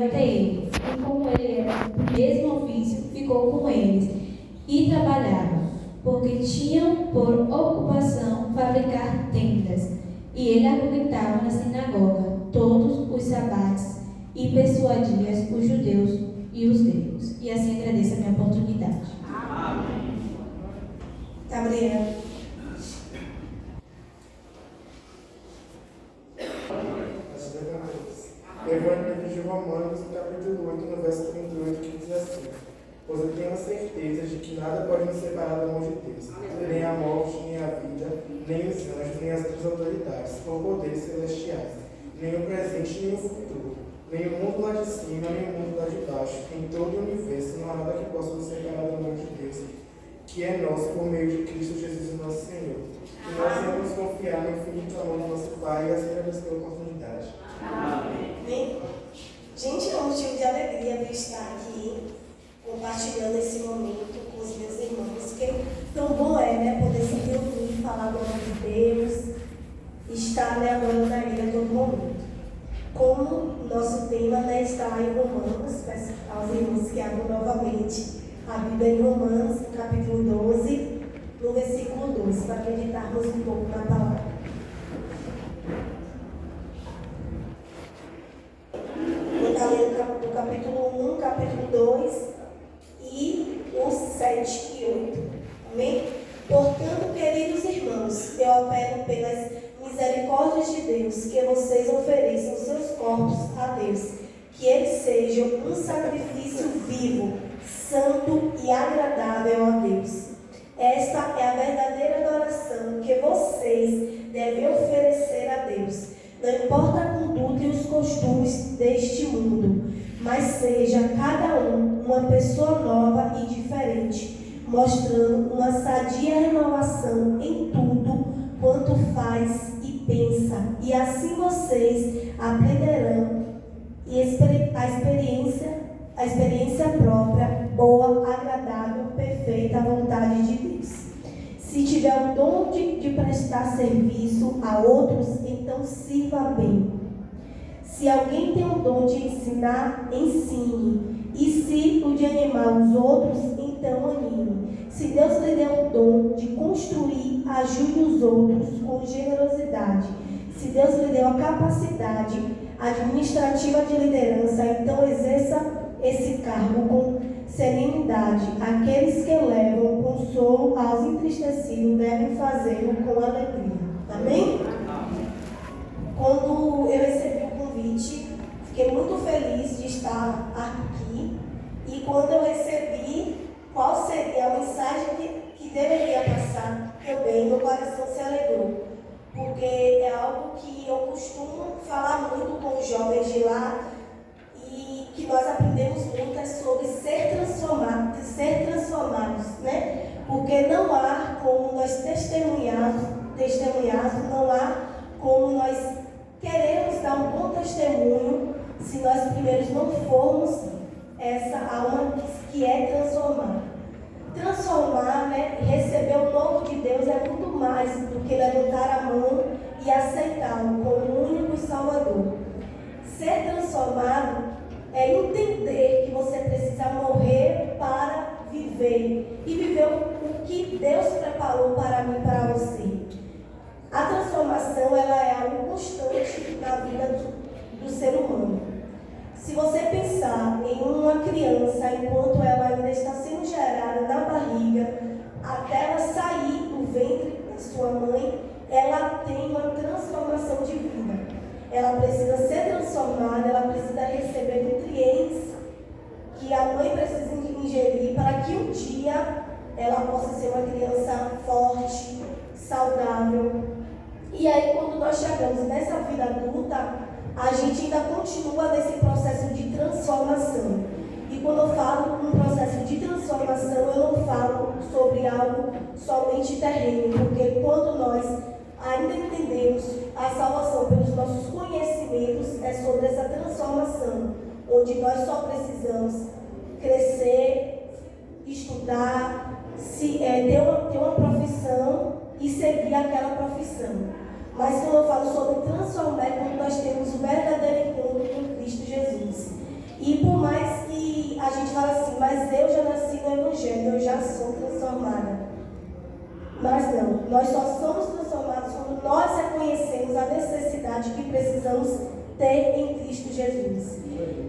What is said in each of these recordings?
até ele, e como ele era do mesmo ofício, ficou com eles, e trabalhava, porque tinham por ocupação fabricar tendas. E ele argumentava na sinagoga todos os sabates, e persuadia os judeus e os gregos. E assim agradeço a minha oportunidade. Amém. Gabriel. Evangelho de Romanos, capítulo 8, no verso 38, que diz assim: Pois eu tenho a certeza de que nada pode nos separar do amor de Deus, nem a morte, nem a vida, nem os anjos, nem as outras autoridades, ou poderes celestiais, nem o presente, nem o futuro, nem o mundo lá de cima, nem o mundo lá de baixo. Em todo o universo não há nada que possa nos separar do amor de Deus, que é nosso por meio de Cristo Jesus, nosso Senhor. E nós devemos confiar no infinito amor do nosso Pai e assim agradecer pela oportunidade. Amém. Gente, é um motivo de alegria ver estar aqui, compartilhando esse momento com os meus irmãos, que tão bom é, né, poder se reunir, falar do amor de Deus, estar, né, amando na Ele a todo momento. Como nosso tema, né, está em Romanos, peço aos irmãos que abram novamente a Bíblia em Romanos, no capítulo 12, no versículo 2, para meditarmos um pouco na palavra. Do capítulo 1, capítulo 2 e os 7 e 8. Amém? Portanto, queridos irmãos, eu apelo pelas misericórdias de Deus que vocês ofereçam seus corpos a Deus, que eles sejam um sacrifício vivo, santo e agradável a Deus. Esta é a verdadeira adoração que vocês devem oferecer a Deus. Não importa a conduta e os costumes deste mundo, mas seja cada um uma pessoa nova e diferente, mostrando uma sadia renovação em tudo quanto faz e pensa. E assim vocês aprenderão a experiência própria, boa, agradável, perfeita, a vontade de Deus. Se tiver o dom de prestar serviço a outros, então sirva bem. Se alguém tem o dom de ensinar, ensine. E se o de animar os outros, então anime. Se Deus lhe deu o dom de construir, ajude os outros com generosidade. Se Deus lhe deu a capacidade administrativa de liderança, então exerça esse cargo com serenidade. Aqueles que levam consolo aos entristecidos devem fazê-lo com alegria. Amém? Quando eu recebi o convite, fiquei muito feliz de estar aqui. E quando eu recebi qual seria a mensagem que deveria passar, também meu coração se alegrou. Porque é algo que eu costumo falar muito com os jovens de lá e que nós aprendemos muito é sobre ser transformados, né? Porque não há como nós testemunharmos, não há como nós queremos dar um bom testemunho se nós primeiro não formos essa alma que é transformada. Transformar, né, receber o novo de Deus é muito mais do que levantar a mão e aceitá-lo como único Salvador. Ser transformado é entender que você precisa morrer para viver e viver o que Deus preparou para mim e para você. A transformação ela é algo constante na vida do ser humano. Se você pensar em uma criança enquanto ela ainda está sendo gerada na barriga, até ela sair do ventre da sua mãe, ela tem uma transformação de vida. Ela precisa ser transformada, ela precisa receber nutrientes que a mãe precisa ingerir para que um dia ela possa ser uma criança forte, saudável. E aí, quando nós chegamos nessa vida adulta, a gente ainda continua nesse processo de transformação. E quando eu falo um processo de transformação, eu não falo sobre algo somente terreno, porque quando nós ainda entendemos a salvação pelos nossos conhecimentos, é sobre essa transformação, onde nós só precisamos crescer, estudar, ter uma profissão e seguir aquela profissão. Mas quando eu falo sobre transformar, é quando nós temos o verdadeiro encontro com Cristo Jesus. E por mais que a gente fale assim, mas eu já nasci no Evangelho, eu já sou transformada. Mas não, nós só somos transformados quando nós reconhecemos a necessidade que precisamos ter em Cristo Jesus.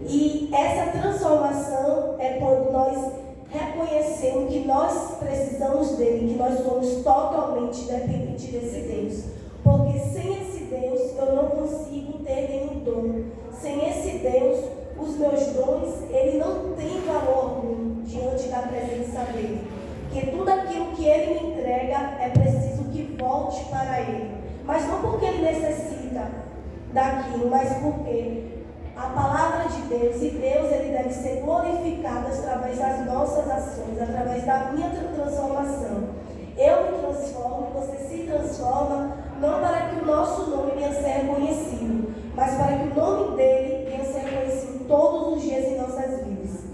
E essa transformação é quando nós reconhecemos que nós precisamos dele, que nós somos totalmente dependentes desse Deus. Porque sem esse Deus eu não consigo ter nenhum dom. Sem esse Deus, os meus dons, ele não tem valor algum diante da presença dele. Porque tudo aquilo que ele me entrega é preciso que volte para ele. Mas não porque ele necessita daquilo, mas porque a palavra de Deus e Deus ele deve ser glorificado através das nossas ações, através da minha transformação. Eu me transformo, você se transforma, não para que o nosso nome venha ser reconhecido, mas para que o nome dele venha ser reconhecido todos os dias em nossas vidas.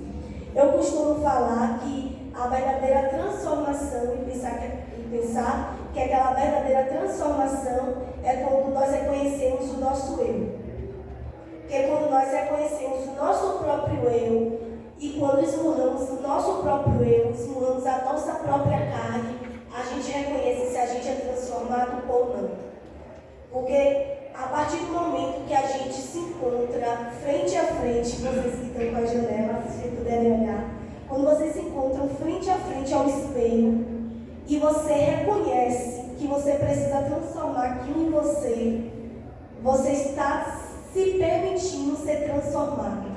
Eu costumo falar que a verdadeira transformação, e pensar que aquela verdadeira transformação é quando nós reconhecemos o nosso eu. Porque quando nós reconhecemos o nosso próprio eu, e quando esmurramos o nosso próprio eu, esmurramos a nossa própria carne, a gente reconhece se a gente é transformado ou não. Porque a partir do momento que a gente se encontra frente a frente, vocês que estão com a janela, se vocês puderem olhar, quando vocês se encontram frente a frente ao espelho, e você reconhece que você precisa transformar aquilo em você, você está se permitindo ser transformado.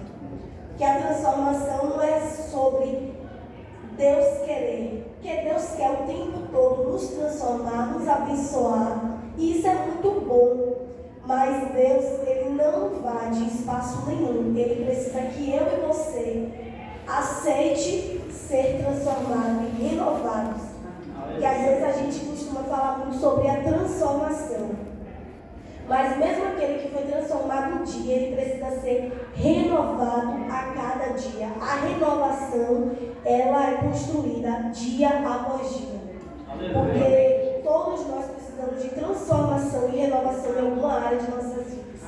Que a transformação não é sobre Deus querer, porque Deus quer o tempo todo nos transformar, nos abençoar, e isso é muito bom. Mas Deus, ele não invade espaço nenhum. Ele precisa que eu e você aceite ser transformados e renovados. E às vezes a gente costuma falar muito sobre a transformação. Mas mesmo aquele que foi transformado um dia, ele precisa ser renovado a cada dia. A renovação, ela é construída dia após dia. Porque todos nós precisamos de transformação e renovação em alguma área de nossas vidas.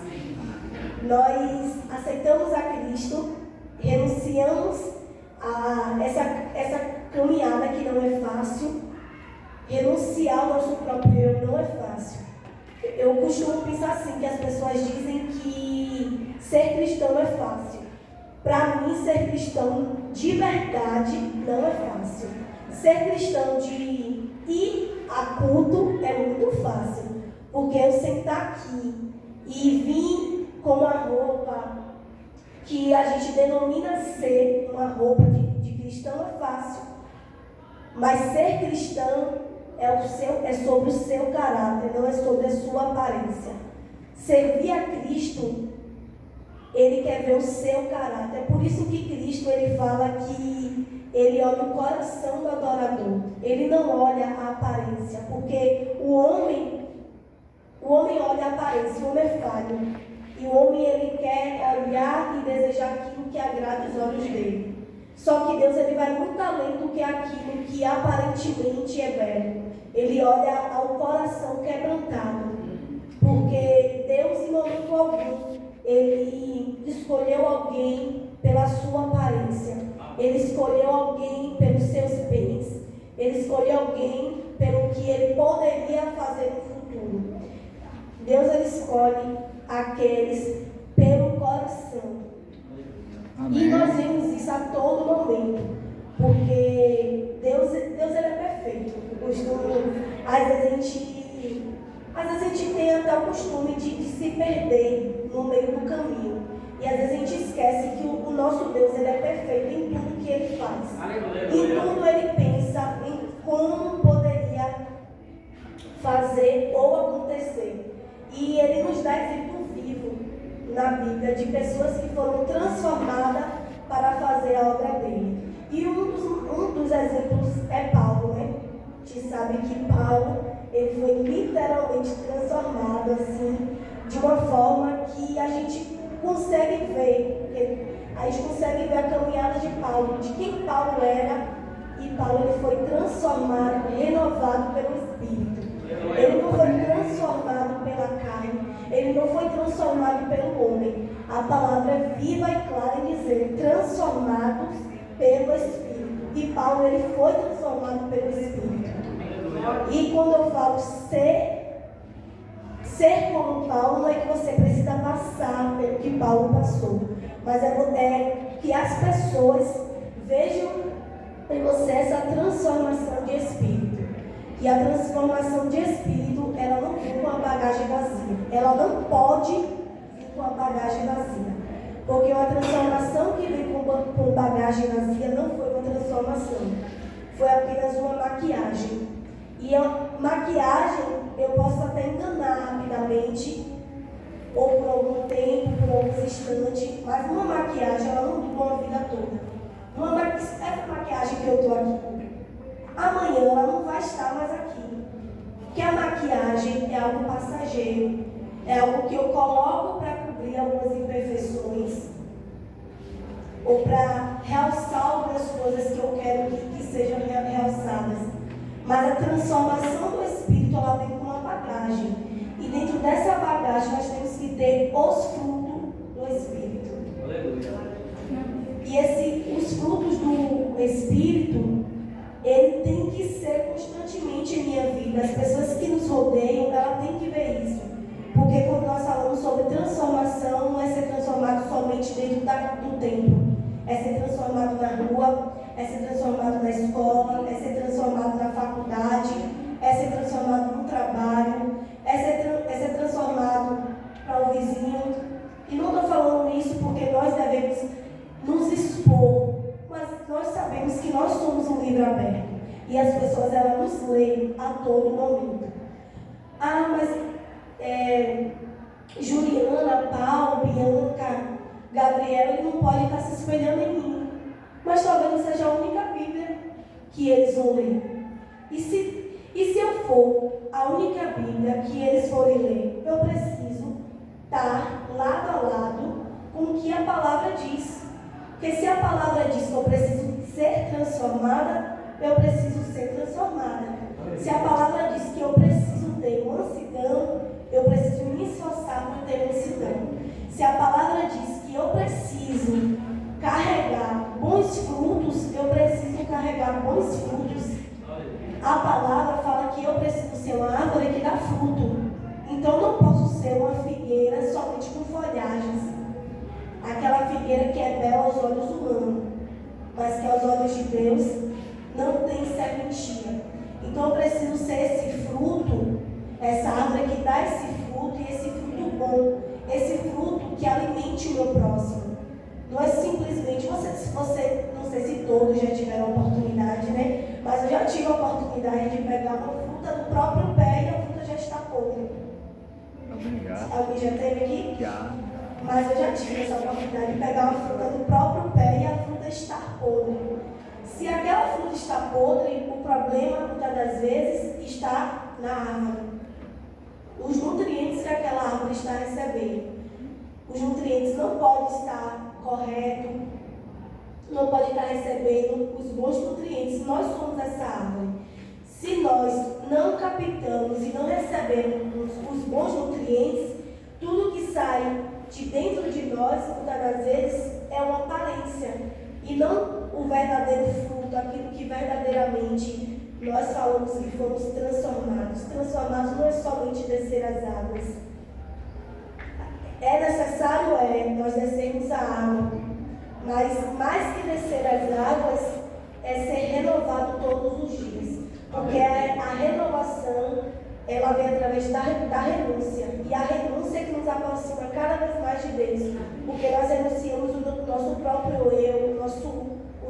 Nós aceitamos a Cristo, renunciamos a essa caminhada que não é fácil. Renunciar ao nosso próprio eu não é fácil. Eu costumo pensar assim, que as pessoas dizem que ser cristão é fácil. Para mim, ser cristão de verdade não é fácil. Ser cristão de ir a culto é muito fácil. Porque eu sentar aqui e vir com uma roupa que a gente denomina ser uma roupa de cristão é fácil. Mas ser cristão é sobre o seu caráter, não é sobre a sua aparência. Servir a Cristo, ele quer ver o seu caráter. É por isso que Cristo ele fala que ele olha o coração do adorador. Ele não olha a aparência, porque o homem olha a aparência, o homem é falho. E o homem ele quer olhar e desejar aquilo que agrada os olhos dele. Só que Deus ele vai muito além do que aquilo que aparentemente é belo. Ele olha ao coração quebrantado. Porque Deus, em momento algum, ele escolheu alguém pela sua aparência. Ele escolheu alguém pelos seus bens. Ele escolheu alguém pelo que ele poderia fazer no futuro. Deus ele escolhe aqueles pelo coração. Amém. E nós vemos isso a todo momento, porque Deus ele é perfeito. Às vezes a gente tem até o costume de se perder no meio do caminho. E às vezes a gente esquece que o nosso Deus ele é perfeito em tudo que ele faz. Em tudo ele pensa em como poderia fazer ou acontecer. E ele nos dá exemplo vivo na Bíblia de pessoas que foram transformadas para fazer a obra dele. E um dos exemplos é Paulo, né? A gente sabe que Paulo ele foi literalmente transformado assim, de uma forma que a gente consegue ver. A gente consegue ver a caminhada de Paulo, de quem Paulo era. E Paulo ele foi transformado, renovado pelo Espírito. Ele não foi transformado pela carne. Ele não foi transformado pelo homem. A palavra é viva e clara em dizer pelo Espírito. E Paulo, ele foi transformado pelo Espírito. E quando eu falo ser como Paulo, não é que você precisa passar pelo que Paulo passou, mas é que as pessoas vejam em você essa transformação de espírito. E a transformação de espírito, ela não vem com a bagagem vazia. Ela não pode vir com a bagagem vazia. Porque uma transformação que vem com bagagem vazia não foi uma transformação. Foi apenas uma maquiagem. E a maquiagem, eu posso até enganar rapidamente, ou por algum tempo, por alguns instantes, mas uma maquiagem, ela não dura uma vida toda. Essa maquiagem que eu estou aqui, amanhã ela não vai estar mais aqui. Porque a maquiagem é algo passageiro, é algo que eu coloco para cobrir algumas imperfeições, ou para realçar algumas coisas que eu quero que sejam realçadas. Mas a transformação do Espírito, ela vem com uma bagagem. E dentro dessa bagagem nós temos que ter os frutos do Espírito. Aleluia. E os frutos do Espírito, ele tem que ser constantemente em minha vida. As pessoas que nos rodeiam, elas têm que ver isso. Porque quando nós falamos sobre transformação, não é ser transformado somente dentro do templo. É ser transformado na rua, é ser transformado na escola, é ser transformado na faculdade, é ser transformado no trabalho, é ser transformado para o vizinho. E não estou falando isso porque nós devemos nos expor, mas nós sabemos que nós somos um livro aberto e as pessoas elas nos leem a todo momento. Ah, mas Juliana, Paulo, Bianca, Gabriel, ele não pode estar se espelhando em mim. Mas talvez não seja a única Bíblia que eles vão ler. E se eu for a única Bíblia que eles forem ler, eu preciso estar lado a lado com o que a palavra diz. Porque se a palavra diz que eu preciso ser transformada, eu preciso ser transformada. Se a palavra diz que eu preciso ter mansidão, eu preciso me esforçar para ter mansidão. Se a palavra diz que eu preciso carregar bons frutos, eu preciso carregar bons frutos. A palavra fala que eu preciso ser uma árvore que dá fruto. Então eu não posso ser uma figueira somente com folhagens. Aquela figueira que é bela aos olhos humanos, mas que aos olhos de Deus não tem serventia. Então eu preciso ser esse fruto, essa árvore que dá esse fruto e esse fruto bom. Esse fruto que alimente o meu próximo. Não é simplesmente, você não sei se todos já tiveram a oportunidade, né? Mas eu já tive a oportunidade de pegar uma fruta do próprio pé e a fruta já está podre. Obrigado. Alguém já teve aqui? Já. Mas eu já tive essa oportunidade de pegar uma fruta do próprio pé e a fruta está podre. Se aquela fruta está podre, o problema, muitas das vezes, está na árvore. Os nutrientes que aquela árvore está recebendo. Os nutrientes não podem estar corretos, não podem estar recebendo os bons nutrientes. Nós somos essa árvore. Se nós não captamos e não recebemos os bons nutrientes, tudo que sai de dentro de nós, muitas das vezes, é uma aparência. E não o verdadeiro fruto, aquilo que verdadeiramente nós falamos que fomos transformados. Transformados não é somente descer as águas. É necessário, nós descermos a água. Mas mais que descer as águas, é ser renovado todos os dias. Porque a renovação, ela vem através da renúncia. E a renúncia é que nos aproxima cada vez mais de Deus. Porque nós renunciamos o nosso próprio eu, o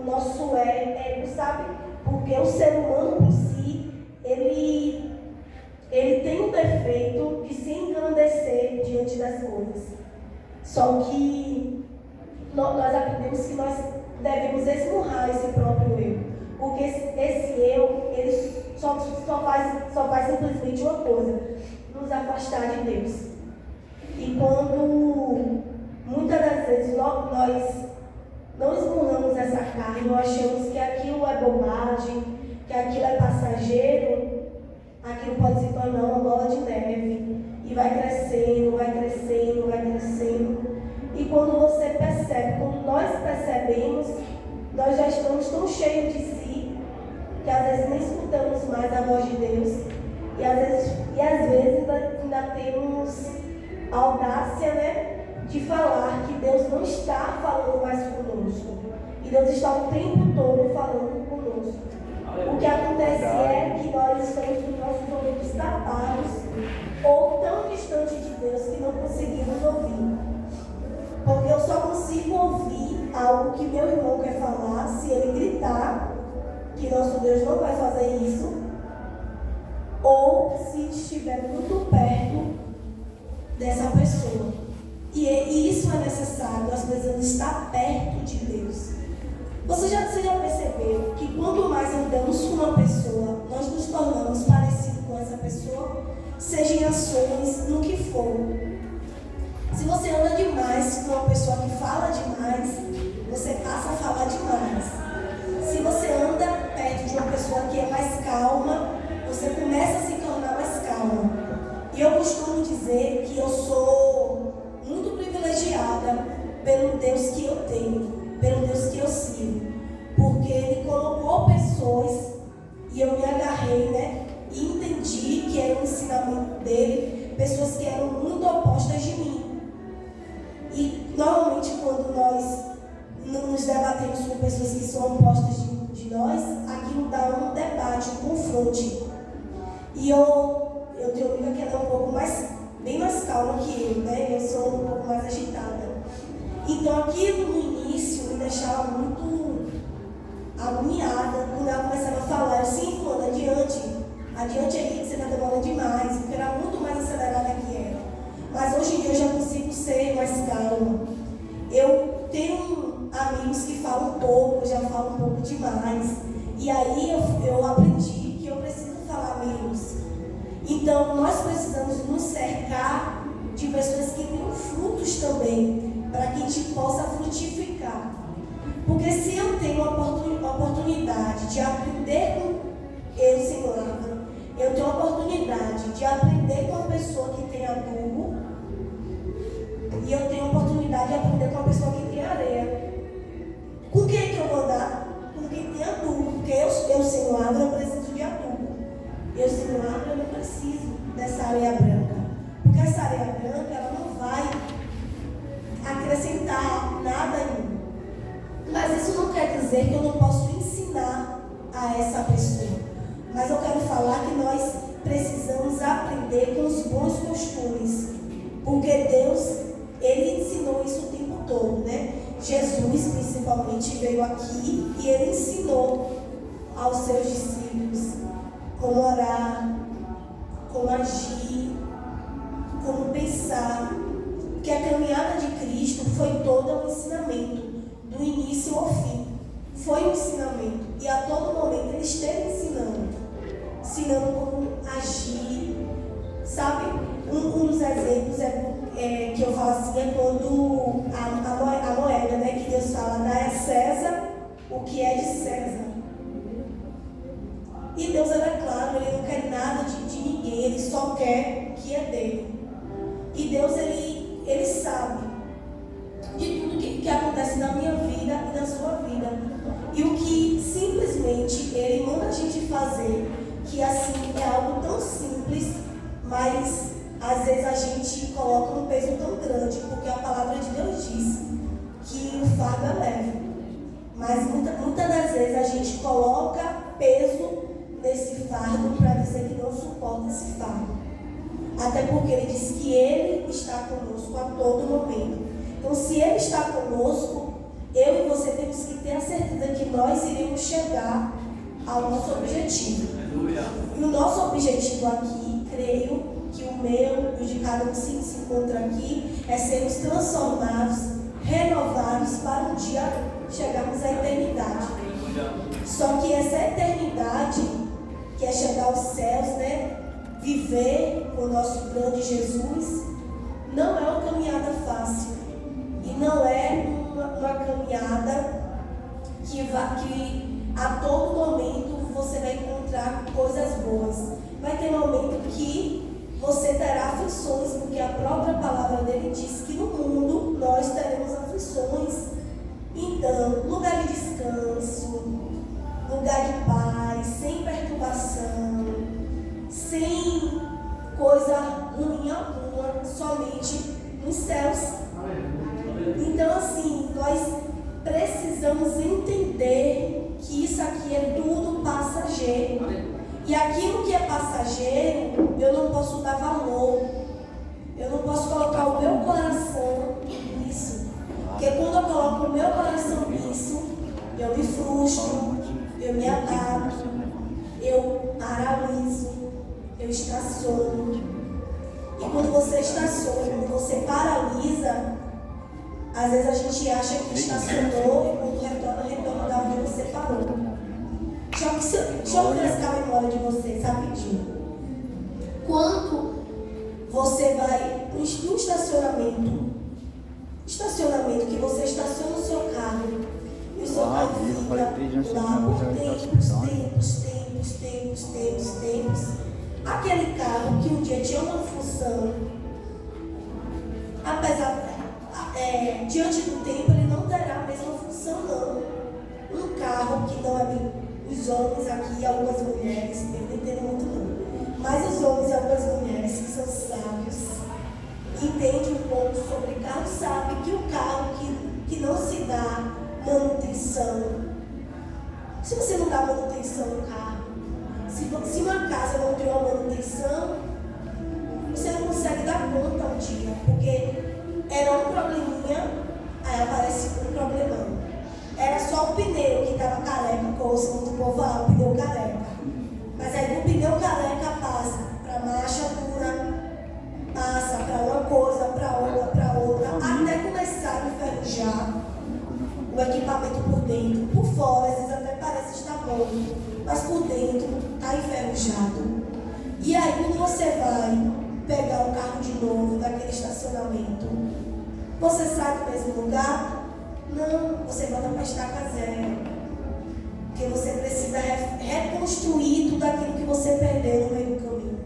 nosso ego, sabe? Porque o ser humano por si, ele tem um defeito de se engrandecer diante das coisas. Só que nós aprendemos que nós devemos esmurrar esse próprio eu. Porque esse eu, ele só faz simplesmente uma coisa: nos afastar de Deus. E quando muitas das vezes nós não esmurramos essa carne, nós achamos que aquilo é bobagem, que aquilo é passageiro, aquilo pode se tornar uma bola de neve. E vai crescendo, vai crescendo, vai crescendo. E quando você percebe, quando nós percebemos, nós já estamos tão cheios de si, que às vezes nem escutamos mais a voz de Deus, e às vezes ainda temos a audácia, né, de falar que Deus não está falando mais conosco, e Deus está o tempo todo falando conosco. O que acontece é que nós estamos com nossos ouvidos tapados ou tão distante de Deus que não conseguimos ouvir. Porque eu só consigo ouvir algo que meu irmão quer falar se ele gritar, que nosso Deus não vai fazer isso, ou se estiver muito perto dessa pessoa. E isso é necessário, nós precisamos estar perto de Deus. Você já percebeu que quanto mais andamos com uma pessoa, nós nos tornamos parecidos com essa pessoa, seja em ações, no que for. Se você anda demais com uma pessoa que fala demais, você passa a falar demais. Se você anda perto de uma pessoa que é mais calma, você começa a se tornar mais calma. E eu costumo dizer que eu sou muito privilegiada pelo Deus que eu tenho, pelo Deus que eu sirvo, porque Ele colocou pessoas e eu me agarrei, né, e entendi que era um ensinamento dele, pessoas que eram muito opostas de mim. E normalmente quando nós nos debatemos com pessoas que são opostas de nós, aquilo dá um debate, um confronto. E eu tenho amiga que ela é um pouco bem mais calma que eu, né? Eu sou um pouco mais agitada. Então aquilo no início me deixava muito agoniada quando ela começava a falar. Eu sim, mano, adiante aí, que você está demorando demais, porque era muito mais acelerada que ela. Mas hoje em dia eu já consigo ser mais calma. Eu tenho amigos que falam pouco, já falam um pouco demais. E aí eu aprendi que eu preciso falar menos. Então nós precisamos nos cercar de pessoas que tenham frutos também, para que a gente possa frutificar. Porque se eu tenho a oportunidade de aprender com eu, Senhor, eu tenho a oportunidade de aprender com uma pessoa que tem adubo, e eu tenho a oportunidade de aprender com uma pessoa que tem areia. Com quem é que eu vou andar? Com quem tem adubo. Porque eu Senhor, eu preciso de adubo. Eu, Senhor, eu não preciso dessa areia branca. Porque essa areia branca, ela não vai acrescentar nada em mim. Mas isso não quer dizer que eu não posso ensinar a essa pessoa. Mas eu quero falar que nós precisamos aprender com os bons costumes. Porque Deus, Ele ensinou isso o tempo todo, né? Jesus, principalmente, veio aqui e Ele ensinou aos seus discípulos como orar, como agir, como pensar. Que a caminhada de Cristo foi todo um ensinamento, do início ao fim. Foi um ensinamento. E a todo momento Ele esteve ensinando como agir. Sabe? Um dos exemplos que eu falo assim é quando a moeda, né, que Deus fala, dá a César o que é de César. E Deus é claro, Ele não quer nada de ninguém, Ele só quer o que é dele. E Deus, Ele sabe de tudo que acontece na minha vida e na sua vida. E o que simplesmente Ele manda a gente fazer, que assim é algo tão simples, mas às vezes a gente coloca um peso tão grande, porque a palavra de Deus diz que o fardo é leve. Mas muitas das vezes a gente coloca peso nesse fardo para dizer que não suporta esse fardo. Até porque Ele diz que Ele está conosco a todo momento. Então, se Ele está conosco, eu e você temos que ter a certeza que nós iremos chegar ao nosso objetivo. E o nosso objetivo aqui, creio que o meu e o de cada um se encontra aqui, é sermos transformados, renovados para um dia chegarmos à eternidade. Só que essa eternidade, que é chegar aos céus, né? Viver com o nosso grande Jesus, não é uma caminhada fácil. E não é uma caminhada que a todo momento você vai encontrar coisas boas. Vai ter momento que você terá aflições, porque a própria palavra dele diz que no mundo nós teremos aflições. Então, lugar de descanso, lugar de paz, sem perturbação, sem coisa ruim alguma, somente nos céus. Então, assim, nós precisamos entender que isso aqui é tudo passageiro. E aquilo que é passageiro, eu não posso dar valor. Eu não posso colocar o meu coração nisso. Porque quando eu coloco o meu coração nisso, eu me frustro, eu me adapto, eu paraliso, eu estaciono. E quando você estaciona, quando você paralisa, às vezes a gente acha que estacionou e quando retorna da onde você parou. Deixa eu refrescar a memória de vocês rapidinho. Quando você vai para um estacionamento que você estaciona o seu carro e o seu carro fica lá por tempos, aquele carro que um dia tinha uma função, apesar diante do tempo ele não terá a mesma função não. Um carro que não é bem, os homens aqui, algumas mulheres, eu não entendo muito não, mas os homens e algumas mulheres que são sábios, entendem um pouco sobre carro, sabem que o carro que não se dá manutenção, se você não dá manutenção no carro, se uma casa não tem uma manutenção, você não consegue dar conta um dia, porque era um probleminha, aí aparece um problemão. Era só o pneu que estava careca, que eu ouço muito o povo falar, o pneu careca. Mas aí do pneu careca passa para marcha dura, passa para uma coisa, para outra, até começar a enferrujar o equipamento por dentro. Por fora, às vezes até parece estar bom, mas por dentro está enferrujado. E aí quando você vai pegar o carro de novo daquele estacionamento, você sai do mesmo lugar? Não, você volta para a estaca zero. Porque você precisa reconstruir tudo aquilo que você perdeu no meio do caminho.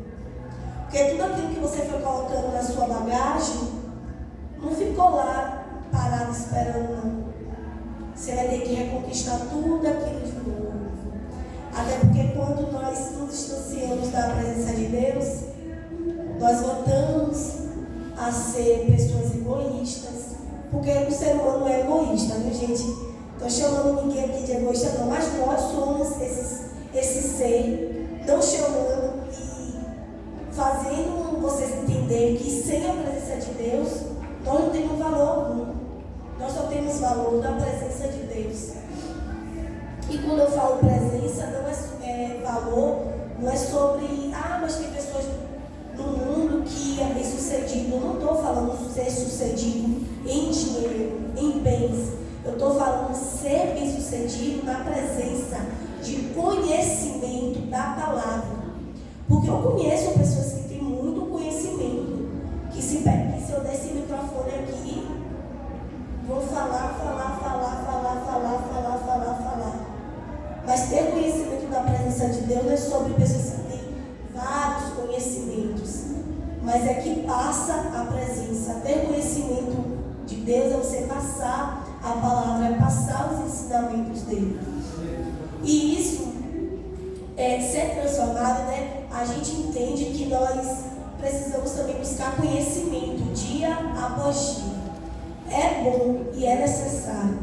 Porque tudo aquilo que você foi colocando na sua bagagem não ficou lá parado esperando, não. Você vai ter que reconquistar tudo aquilo de novo. Até porque quando nós nos distanciamos da presença de Deus, nós voltamos a ser pessoas egoístas. Porque o ser humano é egoísta, viu, gente? Estou chamando ninguém aqui de egoísta, não, mas nós somos esse ser, não chamando e fazendo vocês entenderem que sem a presença de Deus, nós não temos valor algum. Nós só temos valor na presença de Deus. E quando eu falo presença, não é valor, não é sobre, mas tem pessoas no mundo que é bem sucedido. Eu não estou falando ser sucedido em dinheiro, em bens. Eu estou falando ser bem sucedido na presença de conhecimento da palavra. Porque eu conheço pessoas que têm muito conhecimento, que se eu der esse microfone aqui, vão falar. Mas ter conhecimento da presença de Deus não é sobre pessoas que têm vários conhecimentos, mas é que passa a presença. Ter conhecimento de Deus é você passar a palavra, é passar os ensinamentos dele. E isso ser transformado, né? A gente entende que nós precisamos também buscar conhecimento dia após dia. É bom e é necessário,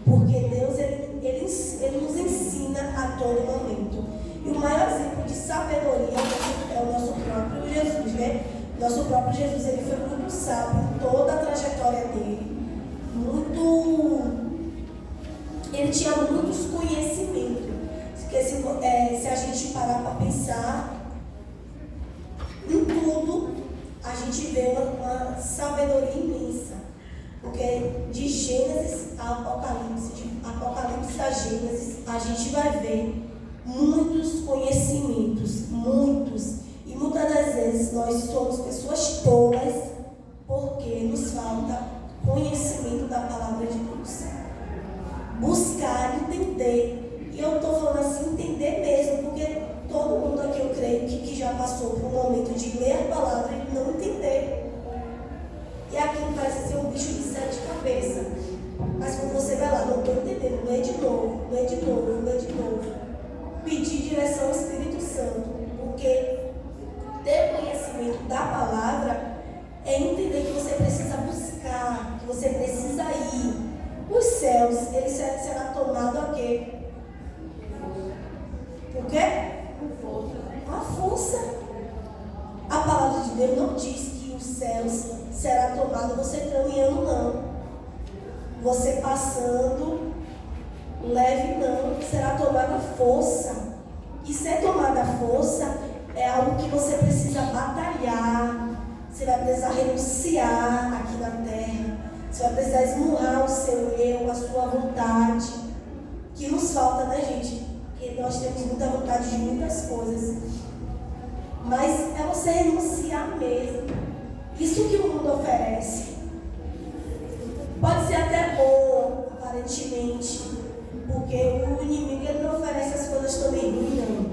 porque Deus ele nos ensina a todo momento. E o maior exemplo de sabedoria é o nosso próprio Jesus, né? Nosso próprio Jesus, ele foi muito sábio em toda a trajetória dele. Ele tinha muitos conhecimentos. Porque se a gente parar para pensar em tudo, a gente vê uma sabedoria imensa. Porque de Gênesis a Apocalipse, de Apocalipse a Gênesis, a gente vai ver muitos conhecimentos, muitos. E muitas das vezes nós somos pessoas tolas porque nos falta conhecimento da palavra de Deus. Buscar, entender. E eu estou falando assim, entender mesmo, porque todo mundo aqui, eu creio, que já passou por um momento de ler a palavra e não entender. E aquilo parece ser um bicho de 7 cabeças. Mas quando você vai lá, não estou entendendo, lê de novo. pedir direção ao Espírito Santo, porque ter conhecimento da palavra é entender que você precisa buscar, que você precisa ir. Os céus, ele será tomado a quê? Por quê? A força. A palavra de Deus não diz que os céus será tomado você caminhando, não. Você passando leve, não. Será tomada força. E ser tomada força é algo que você precisa batalhar. Você vai precisar renunciar aqui na terra. Você vai precisar esmurrar o seu eu, a sua vontade. Que nos falta, né, gente? Porque nós temos muita vontade de muitas coisas. Mas é você renunciar mesmo. Isso que o mundo oferece. Pode ser até bom, aparentemente. Porque o inimigo ele não oferece as coisas também ruins, não.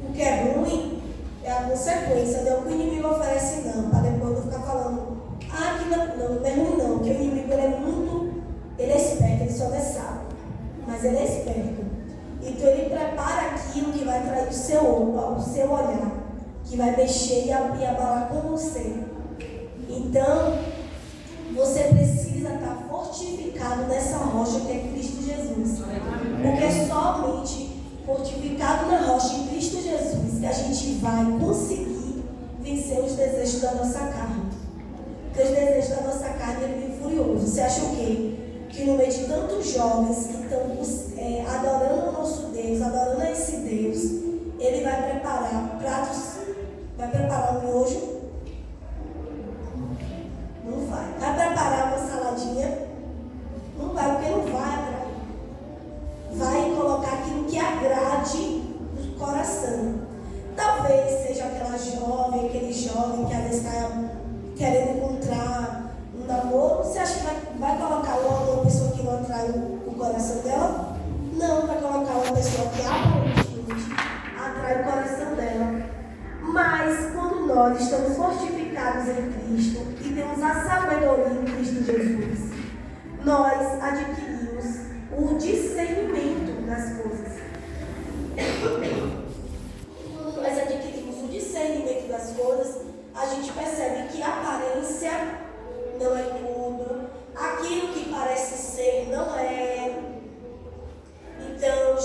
O que é ruim é a consequência, não é o que o inimigo oferece, não. Para depois não ficar falando, que não é ruim, não. Porque o inimigo ele é esperto, ele só não é sábio. Mas ele é esperto. Então ele prepara aquilo que vai trair o seu olhar, que vai mexer e abalar com você. Então, você precisa estar fortificado nessa rocha que é Cristo Jesus. Porque é somente fortificado na rocha em Cristo Jesus que a gente vai conseguir vencer os desejos da nossa carne. Porque os desejos da nossa carne ele vem furioso. Você acha o quê? Que no meio de tantos jovens que estão adorando o nosso Deus, adorando a esse Deus, ele vai preparar pratos, vai preparar um miojo? Não vai. Vai preparar uma saladinha? Não vai, porque não vai atrair. Vai colocar aquilo que agrade o coração. Talvez seja aquela jovem, aquele jovem que às vezes está querendo encontrar um namoro. Você acha que vai colocar uma pessoa que não atrai o coração dela? Não, vai colocar uma pessoa que aparentemente atrai o coração dela. Mas quando nós estamos fortificados em Cristo e temos a sabedoria em Cristo Jesus, nós adquirimos o discernimento das coisas. Quando nós adquirimos o discernimento das coisas, a gente percebe que a aparência não é tudo, aquilo que parece ser não é. Então,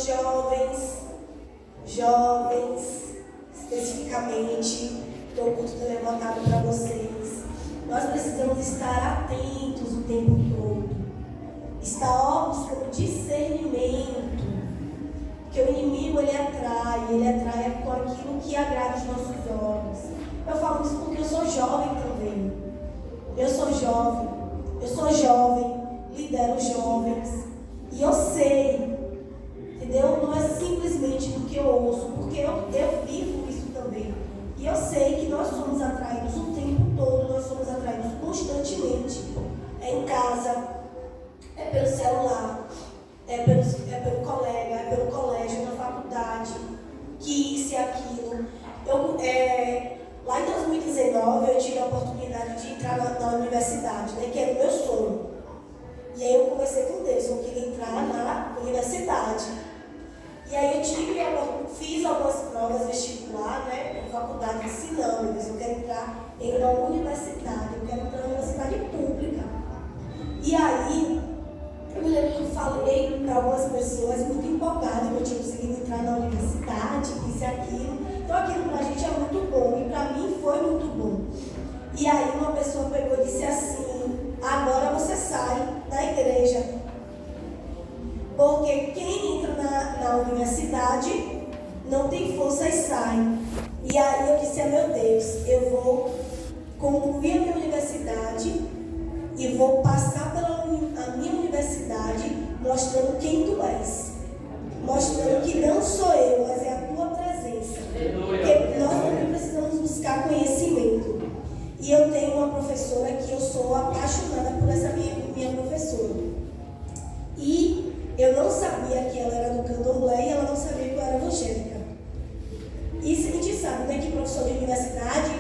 jovens, especificamente, estou muito levantado para vocês. Nós precisamos estar atentos o tempo todo. Estar buscando discernimento. Porque o inimigo ele atrai com aquilo que agrada os nossos olhos. Eu falo isso porque eu sou jovem também. Eu sou jovem, lidero jovens. E eu sei, entendeu? Não é simplesmente do que eu ouço, porque eu vivo isso também. E eu sei que nós somos atraídos o tempo todo, nós somos atraídos constantemente. É em casa, é pelo celular, é pelo colega, é pelo colégio, na faculdade, que isso e aquilo. Lá em 2019 eu tive a oportunidade de entrar na universidade, né, que era o meu sonho. E aí eu conversei com Deus, eu queria entrar na universidade. E aí eu fiz algumas provas vestibular, né, na faculdade, ensinando, eu quero entrar em uma universidade, eu quero entrar na universidade pública. E aí, eu me lembro que eu falei para algumas pessoas muito empolgada que eu tinha conseguido entrar na universidade, isso e aquilo. Então aquilo pra gente é muito bom, e pra mim foi muito bom. E aí uma pessoa pegou e disse assim, agora você sai da igreja. Porque quem entra na universidade não tem força e sai. E aí eu disse, meu Deus, eu vou concluir a minha universidade e vou passar pela minha universidade mostrando quem tu és. Mostrando que não sou eu, mas é a tua presença. Porque nós também precisamos buscar conhecimento. E eu tenho uma professora que eu sou apaixonada por essa minha professora. E eu não sabia que ela era do candomblé e ela não sabia que eu era evangélica. E a gente sabe, né, que professor de universidade